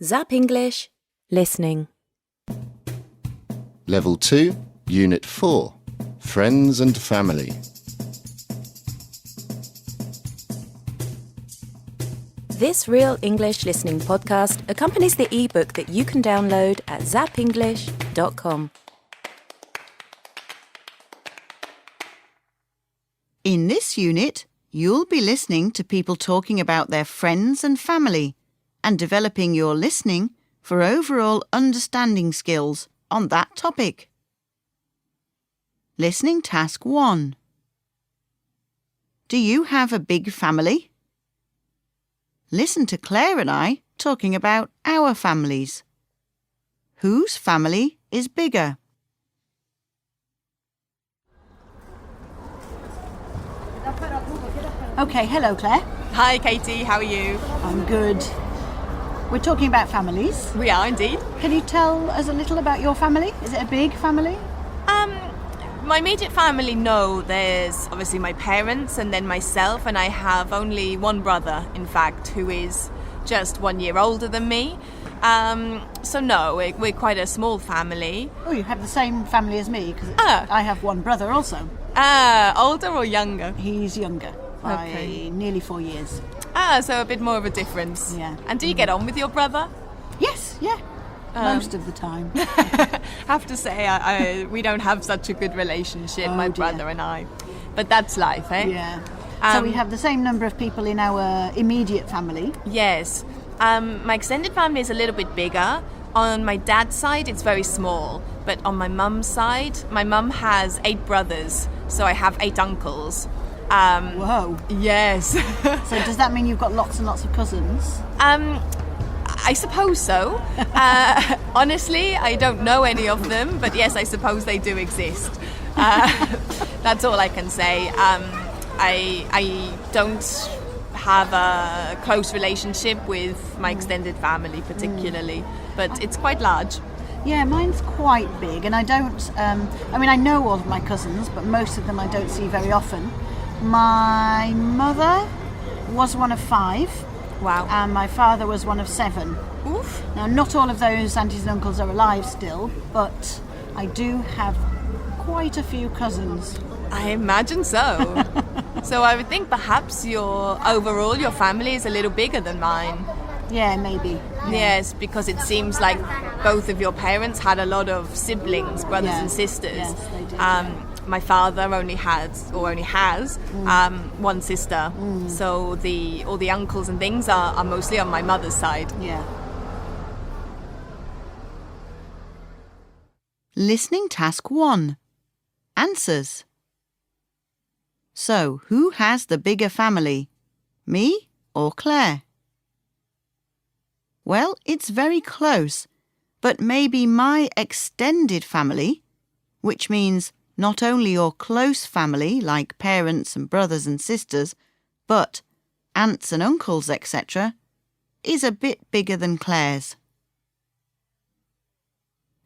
Zap English, listening. Level 2, Unit 4, Friends and Family. This Real English Listening podcast accompanies the ebook that you can download at zapenglish.com. In this unit, you'll be listening to people talking about their friends and family and developing your listening for overall understanding skills on that topic. Listening Task 1. Do you have a big family? Listen to Claire and I talking about our families. Whose family is bigger? Okay, hello Claire. Hi Katie, how are you? I'm good. We're talking about families. We are indeed. Can you tell us a little about your family? Is it a big family? My immediate family, no. There's obviously my parents and then myself, and I have only one brother, in fact, who is just 1 year older than me. So no, we're quite a small family. Oh, you have the same family as me, because Ah. I have one brother also. Older or younger? He's younger by Okay. nearly 4 years. So a bit more of a difference. Yeah. And do you get on with your brother? Yes, yeah. Most of the time. Have to say, we don't have such a good relationship, Oh, my dear. brother and I. But that's life, eh? Yeah. So we have the same number of people in our immediate family. Yes. My extended family is a little bit bigger. On my dad's side, it's very small. But on my mum's side, my mum has 8 brothers, so I have 8 uncles. Whoa. Yes. So does that mean you've got lots and lots of cousins? I suppose so. Honestly, I don't know any of them, but yes, I suppose they do exist. That's all I can say. I don't have a close relationship with my extended family particularly, but it's quite large. Yeah, mine's quite big, and I don't. I know all of my cousins, but most of them I don't see very often. My mother was one of 5. Wow. And my father was one of 7. Oof. Now, not all of those aunties and uncles are alive still, but I do have quite a few cousins. I imagine so. So I would think perhaps your family is a little bigger than mine. Yeah, maybe. Yes, because it seems like both of your parents had a lot of siblings, brothers Yeah. and sisters. Yes, they did. My father only has one sister, so all the uncles and things are mostly on my mother's side. Yeah. Listening Task 1. Answers. So, who has the bigger family? Me or Claire? Well, it's very close, but maybe my extended family, which means not only your close family like parents and brothers and sisters, but aunts and uncles, etc., is a bit bigger than Claire's.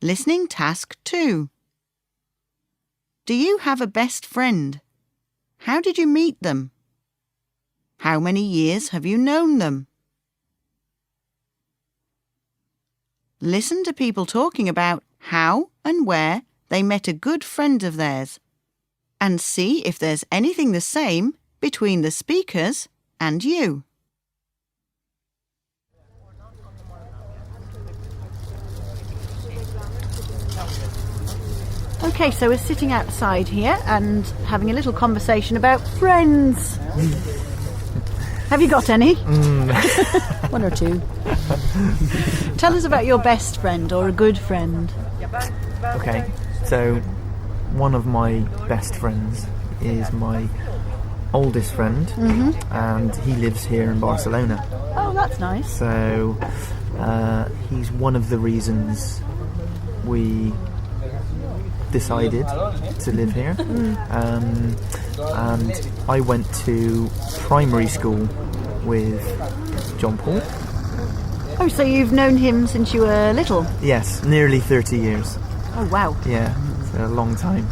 Listening Task 2. Do you have a best friend? How did you meet them? How many years have you known them? Listen to people talking about how and where they met a good friend of theirs, and see if there's anything the same between the speakers and you. Okay, so we're sitting outside here and having a little conversation about friends. Have you got any? One or two. Tell us about your best friend or a good friend. Okay, so one of my best friends is my oldest friend, and he lives here in Barcelona. Oh, that's nice. So he's one of the reasons we decided to live here. And I went to primary school with John Paul. Oh, so you've known him since you were little? Yes, nearly 30 years. Oh, wow. Yeah, it's a long time.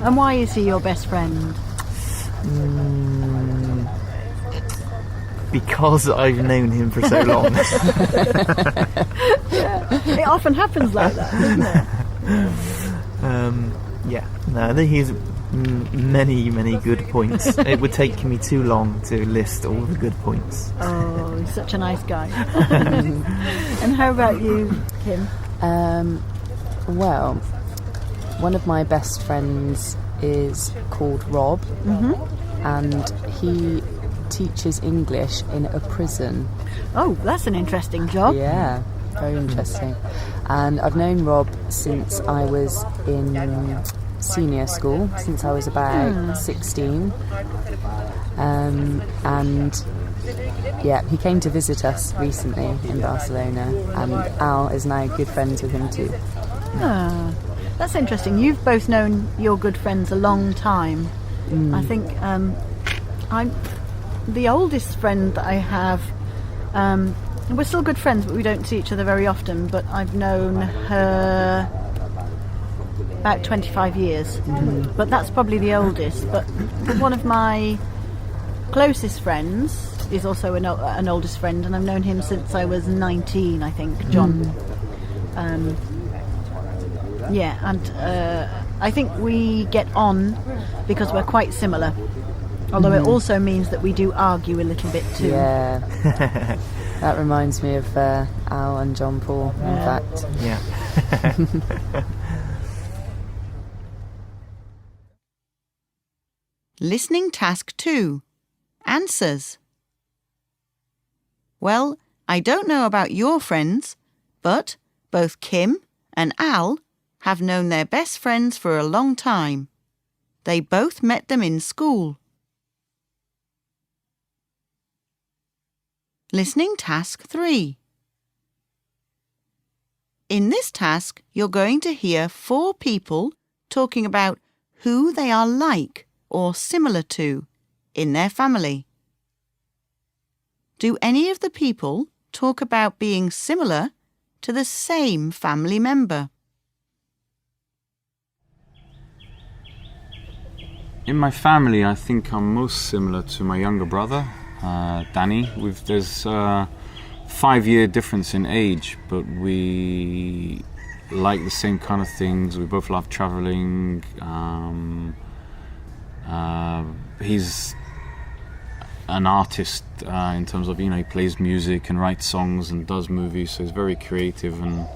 And why is he your best friend? because I've known him for so long. It often happens like that, doesn't it? I think he's many good points. It would take me too long to list all the good points. Oh, he's such a nice guy. And how about you, Kim? Well, one of my best friends is called Rob, and he teaches English in a prison. Oh, that's an interesting job. Yeah, very interesting. And I've known Rob since I was in senior school, since I was about 16. And yeah, he came to visit us recently in Barcelona, and Al is now good friends with him too. Ah, that's interesting. You've both known your good friends a long time. I think I'm the oldest friend that I have. We're still good friends, but we don't see each other very often. But I've known her about 25 years. But that's probably the oldest. But one of my closest friends is also an oldest friend, and I've known him since I was 19, I think, John. I think we get on because we're quite similar. Although it also means that we do argue a little bit too. Yeah. That reminds me of Al and John Paul, in fact. Yeah. Listening task 2. Answers. Well, I don't know about your friends, but both Kim and Al have known their best friends for a long time. They both met them in school. Listening task 3. In this task, you're going to hear 4 people talking about who they are like or similar to in their family. Do any of the people talk about being similar to the same family member? In my family, I think I'm most similar to my younger brother, Danny. There's a 5-year difference in age, but we like the same kind of things. We both love traveling. He's an artist in terms of, he plays music and writes songs and does movies, so he's very creative, and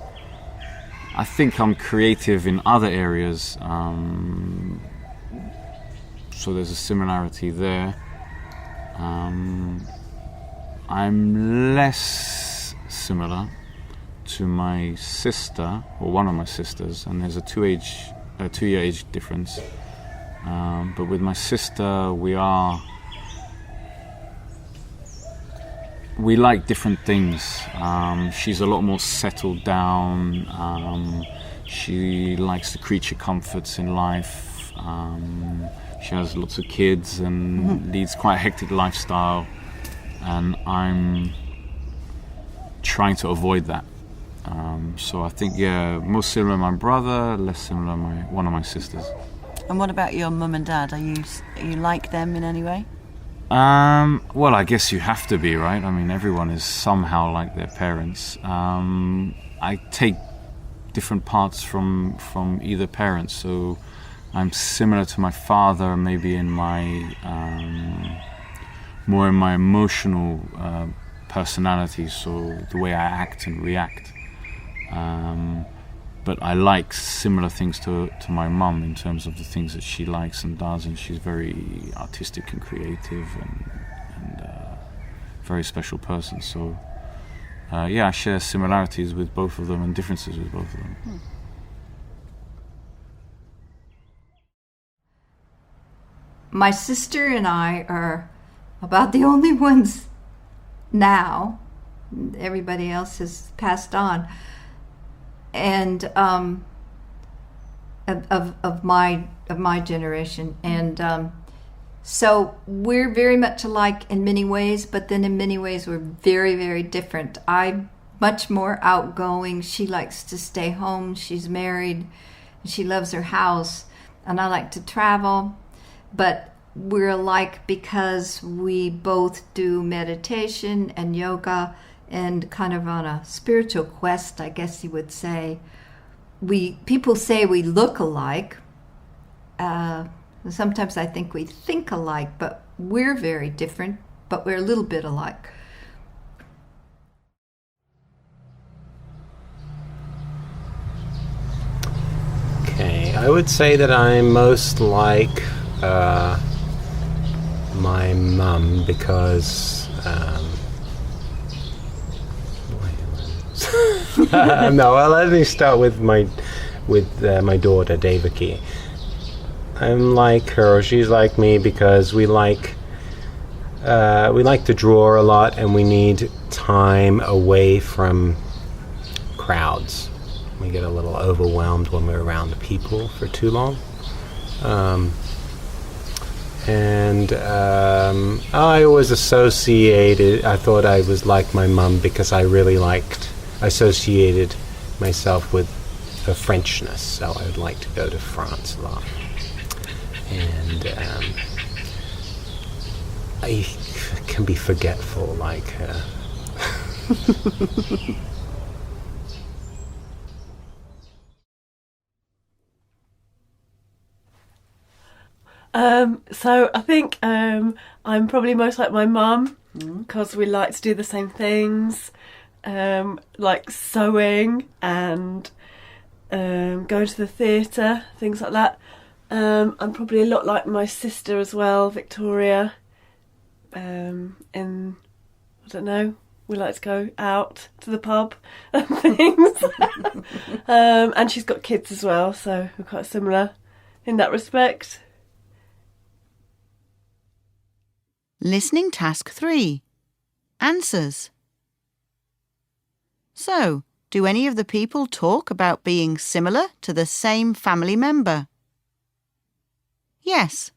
I think I'm creative in other areas, so there's a similarity there. I'm less similar to my sister, or one of my sisters, and there's a 2-year age difference, but with my sister we like different things. She's a lot more settled down. She likes the creature comforts in life. She has lots of kids and leads quite a hectic lifestyle. And I'm trying to avoid that. So I think, most similar to my brother, less similar to one of my sisters. And what about your mum and dad? Are you like them in any way? Well, I guess you have to be, right? I mean, everyone is somehow like their parents. I take different parts from either parent, so I'm similar to my father, maybe in my more in my emotional personality, so the way I act and react. But I like similar things to my mum in terms of the things that she likes and does, and she's very artistic and creative and very special person. So I share similarities with both of them and differences with both of them. My sister and I are about the only ones now. Everybody else has passed on. And of my generation, and so we're very much alike in many ways, but then in many ways we're very, very different. I'm much more outgoing. She likes to stay home. She's married. She loves her house, and I like to travel. But we're alike because we both do meditation and yoga and kind of on a spiritual quest, I guess you would say. People say we look alike. Sometimes I think we think alike, but we're very different, but we're a little bit alike. Okay, I would say that I'm most like my mum because no, well, let me start with my daughter Devaki. I'm like her, she's like me because we like to draw a lot and we need time away from crowds. We get a little overwhelmed when we're around the people for too long. I always I thought I was like my mum because I really associated myself with the Frenchness, so I would like to go to France a lot. And I can be forgetful like her. So I think I'm probably most like my mum because we like to do the same things, like sewing and going to the theatre, things like that. I'm probably a lot like my sister as well, Victoria. I don't know, we like to go out to the pub and things. And she's got kids as well, so we're quite similar in that respect. Listening task 3. Answers. So, do any of the people talk about being similar to the same family member? Yes.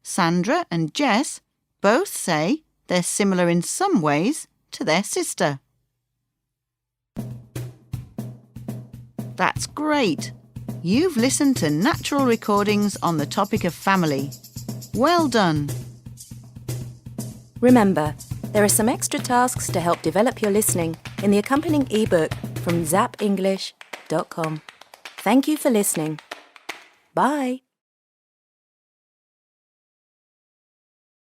Sandra and Jess both say they're similar in some ways to their sister. That's great. You've listened to natural recordings on the topic of family. Well done. Remember, there are some extra tasks to help develop your listening in the accompanying ebook from zappinglish.com. Thank you for listening. Bye.